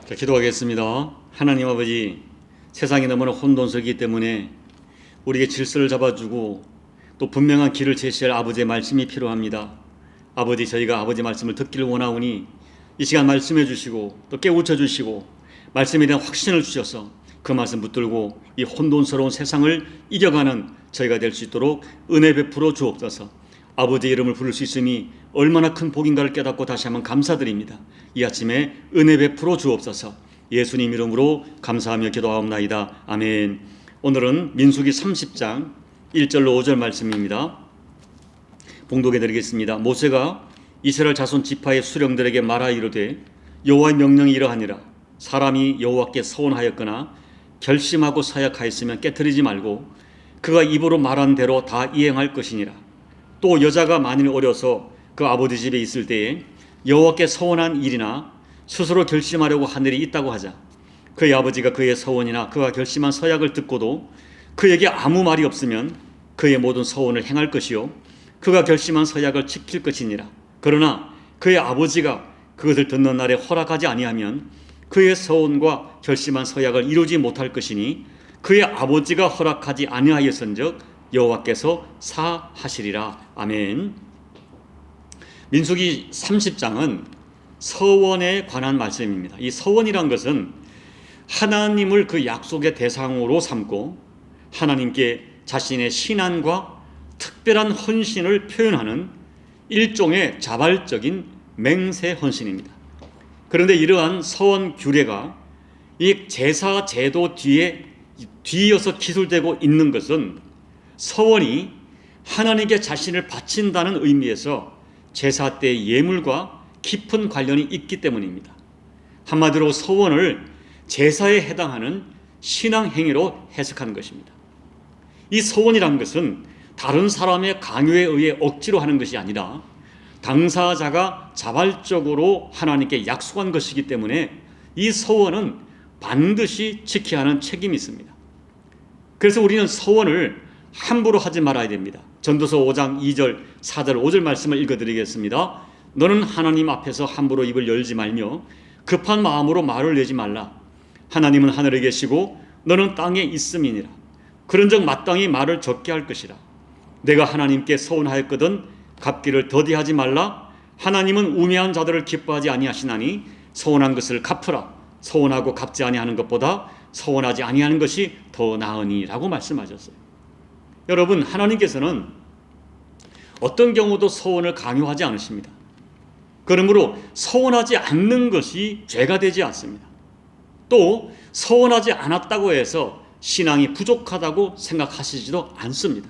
자, 기도하겠습니다. 하나님 아버지, 세상이 너무나 혼돈스럽기 때문에 우리에게 질서를 잡아주고 또 분명한 길을 제시할 아버지의 말씀이 필요합니다. 아버지, 저희가 아버지 말씀을 듣기를 원하오니 이 시간 말씀해 주시고 또 깨우쳐 주시고 말씀에 대한 확신을 주셔서 그 말씀 붙들고 이 혼돈스러운 세상을 이겨가는 저희가 될 수 있도록 은혜 베풀어 주옵소서. 아버지의 이름을 부를 수 있으니 얼마나 큰 복인가를 깨닫고 다시 한번 감사드립니다. 이 아침에 은혜 베풀어 주옵소서. 예수님 이름으로 감사하며 기도하옵나이다. 아멘. 오늘은 민수기 30장 1절로 5절 말씀입니다. 봉독해 드리겠습니다. 모세가 이스라엘 자손 지파의 수령들에게 말하 이르되 여호와의 명령이 이러하니라. 사람이 여호와께 서원하였거나 결심하고 사약하였으면 깨트리지 말고 그가 입으로 말한 대로 다 이행할 것이니라. 또 여자가 만일 어려서 그 아버지 집에 있을 때에 여호와께 서원한 일이나 스스로 결심하려고 한 일이 있다고 하자. 그의 아버지가 그의 서원이나 그가 결심한 서약을 듣고도 그에게 아무 말이 없으면 그의 모든 서원을 행할 것이요 그가 결심한 서약을 지킬 것이니라. 그러나 그의 아버지가 그것을 듣는 날에 허락하지 아니하면 그의 서원과 결심한 서약을 이루지 못할 것이니 그의 아버지가 허락하지 아니하였은즉 여호와께서 사하시리라. 아멘. 민수기 30장은 서원에 관한 말씀입니다. 이 서원이란 것은 하나님을 그 약속의 대상으로 삼고 하나님께 자신의 신앙과 특별한 헌신을 표현하는 일종의 자발적인 맹세 헌신입니다. 그런데 이러한 서원 규례가 이 제사 제도 뒤에 뒤이어서 기술되고 있는 것은 서원이 하나님께 자신을 바친다는 의미에서 제사 때의 예물과 깊은 관련이 있기 때문입니다. 한마디로 서원을 제사에 해당하는 신앙 행위로 해석한 것입니다. 이 서원이란 것은 다른 사람의 강요에 의해 억지로 하는 것이 아니라 당사자가 자발적으로 하나님께 약속한 것이기 때문에 이 서원은 반드시 지켜야 하는 책임이 있습니다. 그래서 우리는 서원을 함부로 하지 말아야 됩니다. 전도서 5장 2절, 4절, 5절 말씀을 읽어드리겠습니다. 너는 하나님 앞에서 함부로 입을 열지 말며 급한 마음으로 말을 내지 말라. 하나님은 하늘에 계시고 너는 땅에 있음이니라. 그런즉 마땅히 말을 적게 할 것이라. 내가 하나님께 서원하였거든 갚기를 더디하지 말라. 하나님은 우매한 자들을 기뻐하지 아니하시나니 서원한 것을 갚으라. 서원하고 갚지 아니하는 것보다 서원하지 아니하는 것이 더 나으니라고 말씀하셨어요. 여러분, 하나님께서는 어떤 경우도 서원을 강요하지 않으십니다. 그러므로 서원하지 않는 것이 죄가 되지 않습니다. 또 서원하지 않았다고 해서 신앙이 부족하다고 생각하시지도 않습니다.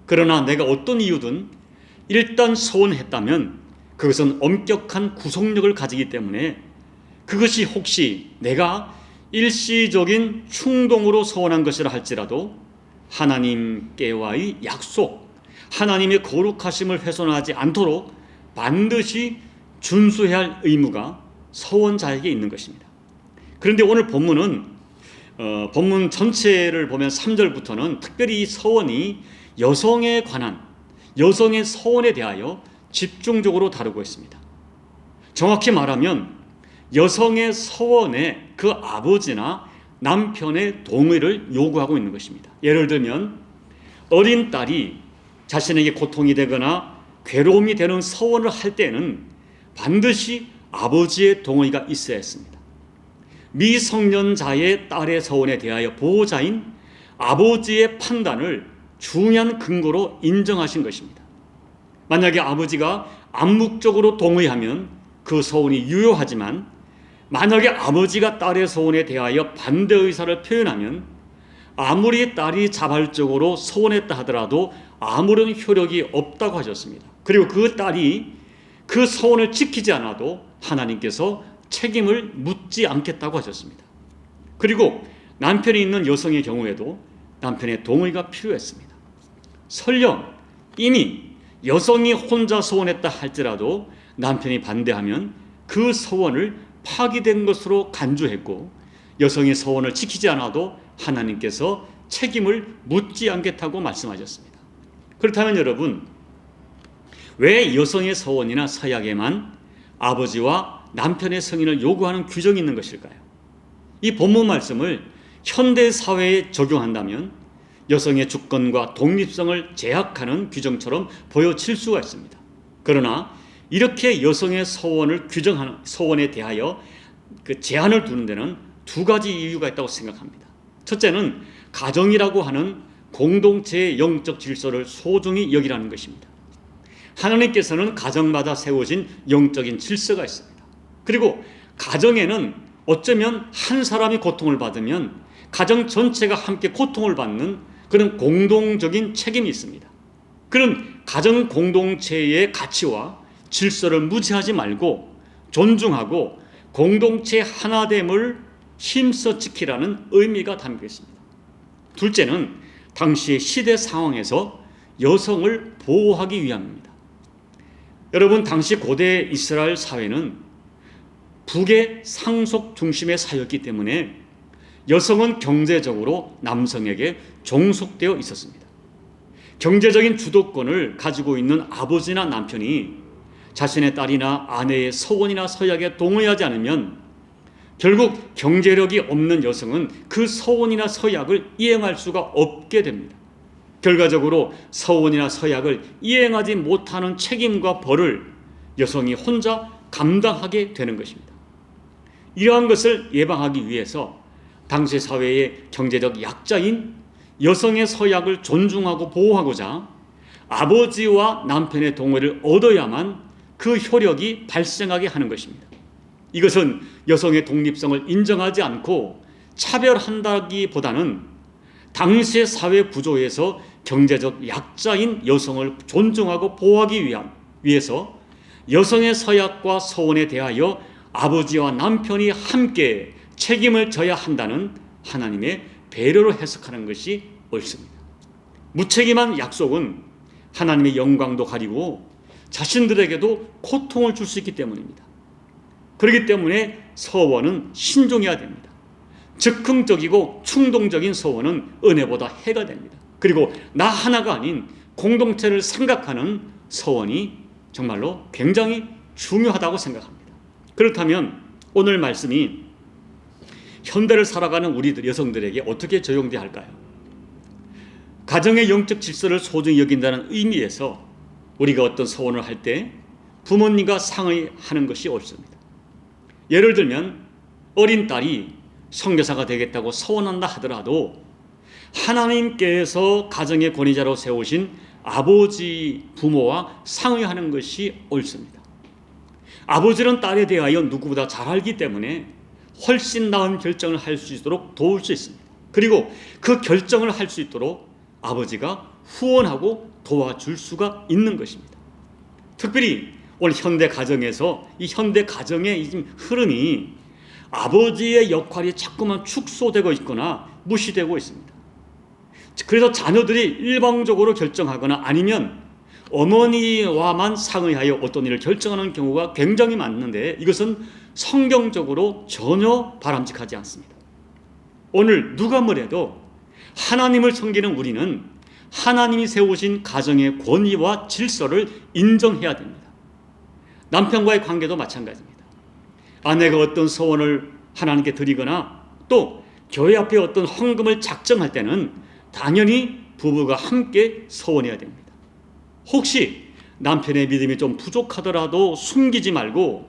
그러나 내가 어떤 이유든 일단 서원했다면 그것은 엄격한 구속력을 가지기 때문에 그것이 혹시 내가 일시적인 충동으로 서원한 것이라 할지라도 하나님께와의 약속, 하나님의 거룩하심을 훼손하지 않도록 반드시 준수해야 할 의무가 서원자에게 있는 것입니다. 그런데 오늘 본문은 본문 전체를 보면 3절부터는 특별히 이 서원이 여성에 관한 여성의 서원에 대하여 집중적으로 다루고 있습니다. 정확히 말하면 여성의 서원에 그 아버지나 남편의 동의를 요구하고 있는 것입니다. 예를 들면 어린 딸이 자신에게 고통이 되거나 괴로움이 되는 서원을 할 때는 반드시 아버지의 동의가 있어야 했습니다. 미성년자의 딸의 서원에 대하여 보호자인 아버지의 판단을 중요한 근거로 인정하신 것입니다. 만약에 아버지가 암묵적으로 동의하면 그 서원이 유효하지만 만약에 아버지가 딸의 서원에 대하여 반대 의사를 표현하면 아무리 딸이 자발적으로 서원했다 하더라도 아무런 효력이 없다고 하셨습니다. 그리고 그 딸이 그 서원을 지키지 않아도 하나님께서 책임을 묻지 않겠다고 하셨습니다. 그리고 남편이 있는 여성의 경우에도 남편의 동의가 필요했습니다. 설령 이미 여성이 혼자 서원했다 할지라도 남편이 반대하면 그 서원을 파기된 것으로 간주했고 여성의 서원을 지키지 않아도 하나님께서 책임을 묻지 않겠다고 말씀하셨습니다. 그렇다면 여러분, 왜 여성의 서원이나 서약에만 아버지와 남편의 승인을 요구하는 규정이 있는 것일까요? 이 본문 말씀을 현대 사회에 적용한다면 여성의 주권과 독립성을 제약하는 규정처럼 보여질 수가 있습니다. 그러나 이렇게 여성의 서원을 규정하는 서원에 대하여 그 제한을 두는 데는 두 가지 이유가 있다고 생각합니다. 첫째는 가정이라고 하는 공동체의 영적 질서를 소중히 여기라는 것입니다. 하나님께서는 가정마다 세우신 영적인 질서가 있습니다. 그리고 가정에는 어쩌면 한 사람이 고통을 받으면 가정 전체가 함께 고통을 받는 그런 공동적인 책임이 있습니다. 그런 가정 공동체의 가치와 질서를 무시하지 말고 존중하고 공동체 하나됨을 힘써 지키라는 의미가 담겨 있습니다. 둘째는 당시의 시대 상황에서 여성을 보호하기 위함입니다. 여러분, 당시 고대 이스라엘 사회는 북의 상속 중심의 사회였기 때문에 여성은 경제적으로 남성에게 종속되어 있었습니다. 경제적인 주도권을 가지고 있는 아버지나 남편이 자신의 딸이나 아내의 서원이나 서약에 동의하지 않으면 결국 경제력이 없는 여성은 그 서원이나 서약을 이행할 수가 없게 됩니다. 결과적으로 서원이나 서약을 이행하지 못하는 책임과 벌을 여성이 혼자 감당하게 되는 것입니다. 이러한 것을 예방하기 위해서 당시 사회의 경제적 약자인 여성의 서약을 존중하고 보호하고자 아버지와 남편의 동의를 얻어야만 그 효력이 발생하게 하는 것입니다. 이것은 여성의 독립성을 인정하지 않고 차별한다기보다는 당시의 사회 구조에서 경제적 약자인 여성을 존중하고 보호하기 위해서 여성의 서약과 서원에 대하여 아버지와 남편이 함께 책임을 져야 한다는 하나님의 배려로 해석하는 것이 옳습니다. 무책임한 약속은 하나님의 영광도 가리고 자신들에게도 고통을 줄 수 있기 때문입니다. 그렇기 때문에 서원은 신중해야 됩니다. 즉흥적이고 충동적인 서원은 은혜보다 해가 됩니다. 그리고 나 하나가 아닌 공동체를 생각하는 서원이 정말로 굉장히 중요하다고 생각합니다. 그렇다면 오늘 말씀이 현대를 살아가는 우리들 여성들에게 어떻게 적용돼야 할까요? 가정의 영적 질서를 소중히 여긴다는 의미에서 우리가 어떤 서원을 할 때 부모님과 상의하는 것이 옳습니다. 예를 들면 어린 딸이 선교사가 되겠다고 서원한다 하더라도 하나님께서 가정의 권위자로 세우신 아버지 부모와 상의하는 것이 옳습니다. 아버지는 딸에 대하여 누구보다 잘 알기 때문에 훨씬 나은 결정을 할 수 있도록 도울 수 있습니다. 그리고 그 결정을 할 수 있도록 아버지가 후원하고 도와줄 수가 있는 것입니다. 특별히 오늘 현대 가정에서 이 현대 가정의 이 흐름이 아버지의 역할이 자꾸만 축소되고 있거나 무시되고 있습니다. 그래서 자녀들이 일방적으로 결정하거나 아니면 어머니와만 상의하여 어떤 일을 결정하는 경우가 굉장히 많은데 이것은 성경적으로 전혀 바람직하지 않습니다. 오늘 누가 뭐래도 하나님을 섬기는 우리는 하나님이 세우신 가정의 권위와 질서를 인정해야 됩니다. 남편과의 관계도 마찬가지입니다. 아내가 어떤 서원을 하나님께 드리거나 또 교회 앞에 어떤 헌금을 작정할 때는 당연히 부부가 함께 서원해야 됩니다. 혹시 남편의 믿음이 좀 부족하더라도 숨기지 말고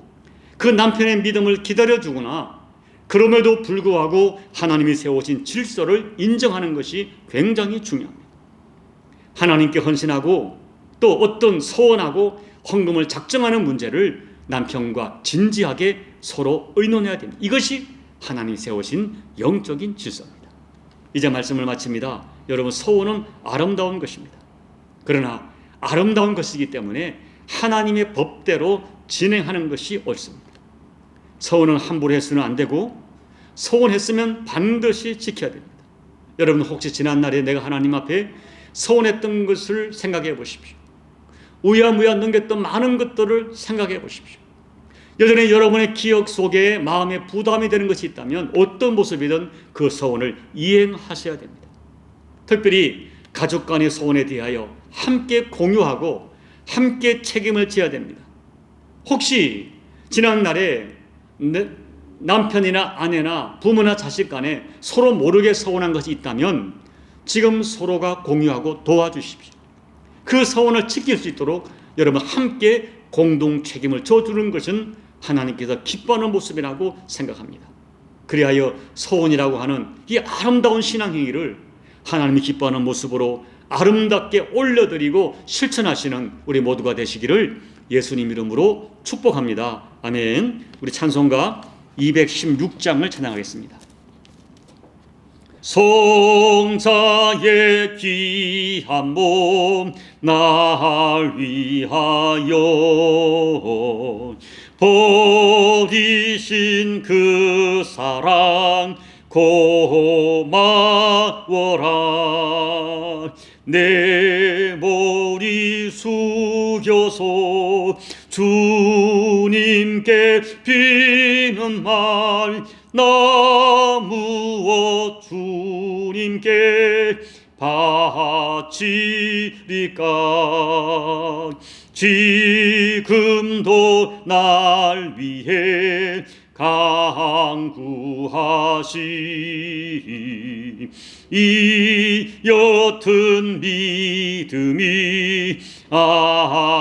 그 남편의 믿음을 기다려주거나 그럼에도 불구하고 하나님이 세우신 질서를 인정하는 것이 굉장히 중요합니다. 하나님께 헌신하고 또 어떤 서원하고 헌금을 작정하는 문제를 남편과 진지하게 서로 의논해야 됩니다. 이것이 하나님이 세우신 영적인 질서입니다. 이제 말씀을 마칩니다. 여러분, 서원은 아름다운 것입니다. 그러나 아름다운 것이기 때문에 하나님의 법대로 진행하는 것이 옳습니다. 서원은 함부로 해서는 안 되고 서원했으면 반드시 지켜야 됩니다. 여러분, 혹시 지난날에 내가 하나님 앞에 서원했던 것을 생각해 보십시오. 우야무야 넘겼던 많은 것들을 생각해 보십시오. 여전히 여러분의 기억 속에 마음에 부담이 되는 것이 있다면 어떤 모습이든 그 서원을 이행하셔야 됩니다. 특별히 가족 간의 서원에 대하여 함께 공유하고 함께 책임을 져야 됩니다. 혹시 지난날에 남편이나 아내나 부모나 자식 간에 서로 모르게 서운한 것이 있다면 지금 서로가 공유하고 도와주십시오. 그 서운을 지킬 수 있도록 여러분 함께 공동 책임을 져주는 것은 하나님께서 기뻐하는 모습이라고 생각합니다. 그리하여 서원이라고 하는 이 아름다운 신앙 행위를 하나님이 기뻐하는 모습으로 아름답게 올려드리고 실천하시는 우리 모두가 되시기를 예수님 이름으로 축복합니다. 아멘. 우리 찬송가 216장을 찬양하겠습니다. 성자의 귀한 몸 날 위하여 버리신 그 사랑 고마워라. 내 머리 숙여서 주님께 비는 말 나 무엇 주님께 바치리까. 지금도 날 위해 강구하시 이 옅은 믿음이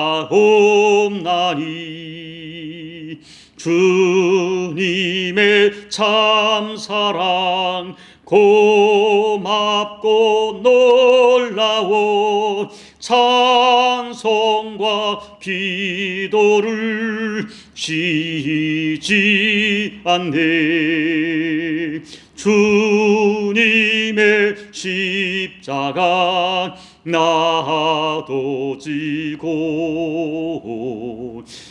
없나니. 주님의 참사랑 고맙고 놀라워 찬송과 기도를 쉬지 않네. 주님의 십자가 나도 지고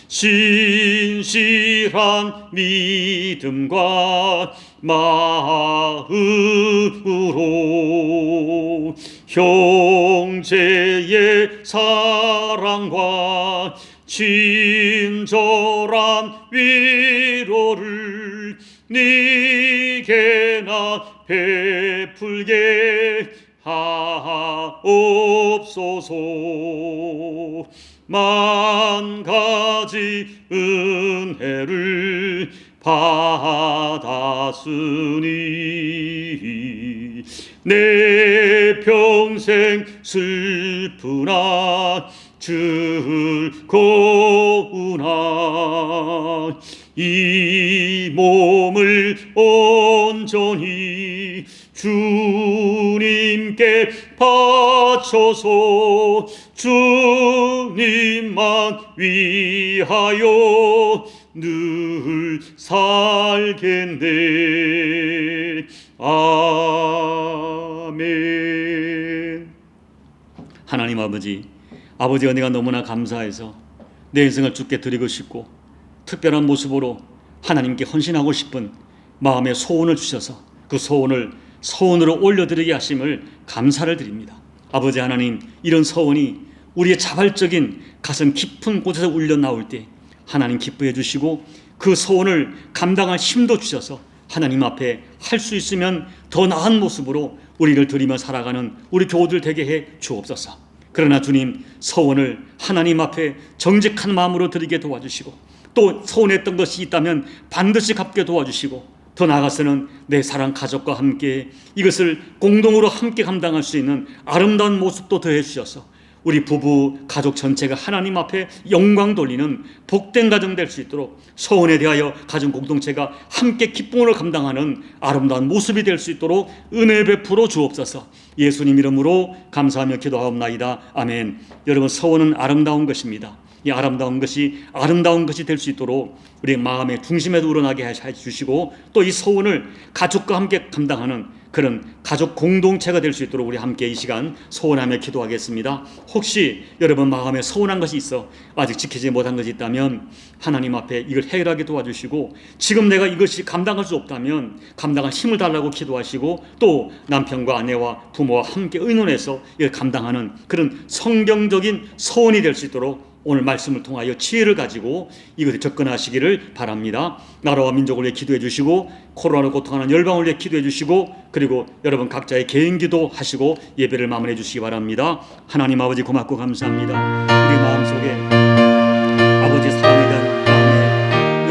신실한 믿음과 마음으로 형제의 사랑과 친절한 위로를 네게나 베풀게 하옵소서. 만 가지 은혜를 받았으니 내 평생 슬프나 즐거우나 이 몸을 온전히 주님께 바쳐서 주님만 위하여 늘 살겠네. 아멘. 하나님 아버지 은혜가 너무나 감사해서 내 인생을 주께 드리고 싶고 특별한 모습으로 하나님께 헌신하고 싶은 마음의 소원을 주셔서 그 소원으로 올려드리게 하심을 감사를 드립니다. 아버지 하나님, 이런 소원이 우리의 자발적인 가슴 깊은 곳에서 울려 나올 때 하나님 기뻐해 주시고 그 소원을 감당할 힘도 주셔서 하나님 앞에 할 수 있으면 더 나은 모습으로 우리를 드리며 살아가는 우리 교우들 되게 해 주옵소서. 그러나 주님, 소원을 하나님 앞에 정직한 마음으로 드리게 도와주시고 또 소원했던 것이 있다면 반드시 갚게 도와주시고 더 나아가서는 내 사랑 가족과 함께 이것을 공동으로 함께 감당할 수 있는 아름다운 모습도 더해 주셔서 우리 부부 가족 전체가 하나님 앞에 영광 돌리는 복된 가정 될 수 있도록 소원에 대하여 가정 공동체가 함께 기쁨으로 감당하는 아름다운 모습이 될 수 있도록 은혜 베풀어 주옵소서. 예수님 이름으로 감사하며 기도하옵나이다. 아멘. 여러분, 소원은 아름다운 것입니다. 이 아름다운 것이 될 수 있도록 우리 마음의 중심에도 우러나게 해주시고 또 이 소원을 가족과 함께 감당하는 그런 가족 공동체가 될 수 있도록 우리 함께 이 시간 소원하며 기도하겠습니다. 혹시 여러분 마음에 소원한 것이 있어 아직 지키지 못한 것이 있다면 하나님 앞에 이걸 해결하게 도와주시고 지금 내가 이것이 감당할 수 없다면 감당할 힘을 달라고 기도하시고 또 남편과 아내와 부모와 함께 의논해서 이걸 감당하는 그런 성경적인 소원이 될 수 있도록 오늘 말씀을 통하여 지혜를 가지고 이것에 접근하시기를 바랍니다. 나라와 민족을 위해 기도해 주시고 코로나로 고통하는 열방을 위해 기도해 주시고 그리고 여러분 각자의 개인 기도 하시고 예배를 마무리해 주시기 바랍니다. 하나님 아버지 고맙고 감사합니다. 우리 마음속에 아버지 사랑에 대한 마음에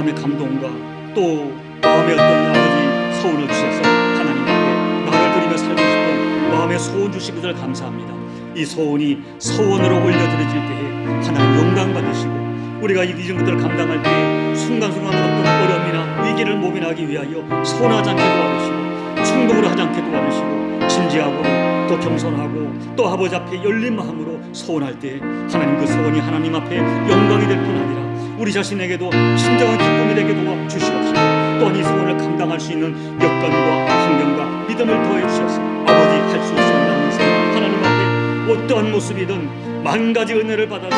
하나님의 감동과 또 마음의 어떤 아버지 소원을 주셔서 하나님 앞에 나를 드리며 살고 싶은 마음의 소원 주신 것을 감사합니다. 이 소원이 소원으로 올려드려질 때에 하나님 영광 받으시고 우리가 이런 것들을 감당할 때 순간순간 어떤 어려움이나 위기를 모면하기 위하여 소원하지 않게 도와주시고 충동으로 하지 않게 도와주시고 진지하고 또 겸손하고 또 아버지 앞에 열린 마음으로 소원할 때 하나님 그 소원이 하나님 앞에 영광이 될 뿐 아니라 우리 자신에게도 진정한 기쁨이 되게 도와주시옵시고 또한 이 소원을 감당할 수 있는 여건과 환경과 믿음을 더해 주셔서 아버지 할 수 있습니다. 인생 하나님 앞에 어떠한 모습이든 만 가지 은혜를 받았으니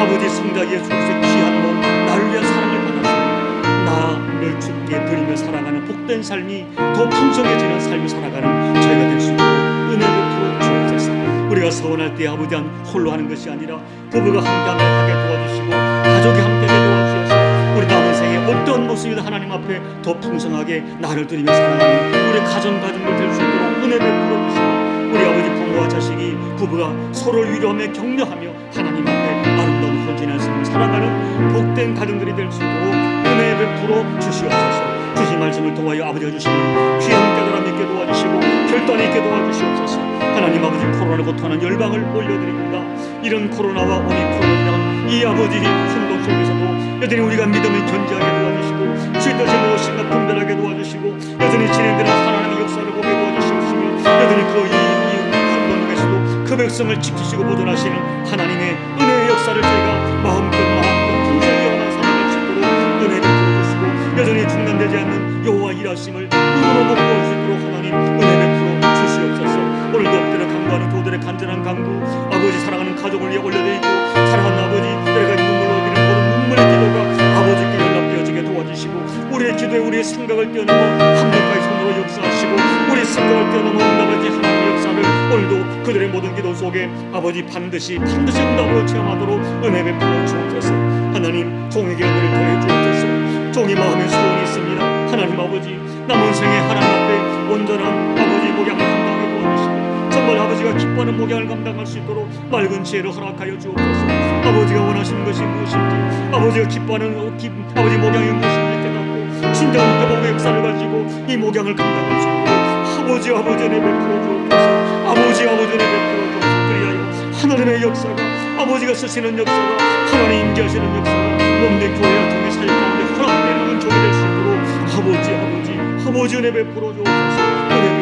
아버지 성자 예수 그리스도의 귀한 몸 나를 위한 사랑을 받았으니 나를 주께 드리며 살아가는 복된 삶이 더 풍성해지는 삶을 살아가는 저희가 될 수 있도록 은혜를 베풀어 주옵소서. 우리가 서원할 때 아버지 한 홀로 하는 것이 아니라 부부가 함께 하게 도와주시고 가족이 함께 도와주셔서 우리 남은 생에 어떤 모습이든 하나님 앞에 더 풍성하게 나를 드리며 살아가는 우리 가정들 될 수 있도록 은혜 베풀어 주시고 우리 아버지 부모와 자식이 부부가 서로를 위로하며 격려하며 하나님 앞에 아름다운 헌신의 삶을 살아가는 복된 가정들이 될 수 있도록 은혜 베풀어 주시옵소서. 주신 말씀을 통하여 아버지가 주시는 귀한 깨달음 있게 도와주시고 결단 있게 도와주시옵소서. 하나님 아버지 코로나를 고통하는 열방을 올려드립니다. 이런 코로나와 오미크론이란 이 아버지 혼돈 속에서도 여전히 우리가 믿음을 견지하게 도와주시고 주의 뜻이 무엇인가 분별하게 도와주시고 여전히 진행되는 하나님의 역사를 보게 도와주시옵시며 여전히 이 혼돈 중에서도 그 백성을 지키시고 보존하시는 하나님의 은혜의 역사를 저희가 마음껏 풍성히 영원한 살아갈 수 있도록 은혜를 부어주시고 여전히 중단되지 않는 여호와 일하심을 눈으로 못 볼 수 있도록 하나님 은혜 베풀어 주시옵소서. 오늘도 엎드려 간구하는 도들의 간절한 간구 아버지 사랑하는 가족을 위해 올려드리고 사랑하는 아버지 내가 눈물로 드리는 모든 눈물의 기도가 아버지께 연락되어지게 도와주시고 우리의 기도에 우리의 생각을 뛰어넘어 하늘까지 손으로 역사하시고 우리의 생각을 뛰어넘어 아버지 하나님의 역사를 오늘도 그들의 모든 기도 속에 아버지 반드시 응답으로 체험하도록 은혜 베풀어 주옵소서. 하나님 종에게 은혜를 더해 주옵소서. 종이 마음에 소원이 있습니다. 하나님 아버지 남은 생에 하나님 앞에 온전한 아버지 목양을 감당해 도와주시고 정말 아버지가 기뻐하는 목양을 감당할 수 있도록 맑은 지혜를 허락하여 주옵소서. 아버지가 원하시는 것이 무엇인지 아버지가 기뻐하는 아버지 목양이 무엇인지 깨닫고 진정한 회복의 역사를 가지고 이 목양을 감당할 수 있도록 아버지 은혜 베풀어 주옵소서. 아버지 은혜 베풀어 주옵소서. 그리하여 하나님의 역사가 아버지가 쓰시는 역사가 하나님 임재하시는 역사가 몸된 교회와 통해 사역 가운데 허락되는 은총이 될 수 있도록 아버지 은혜 베풀어 주옵소서.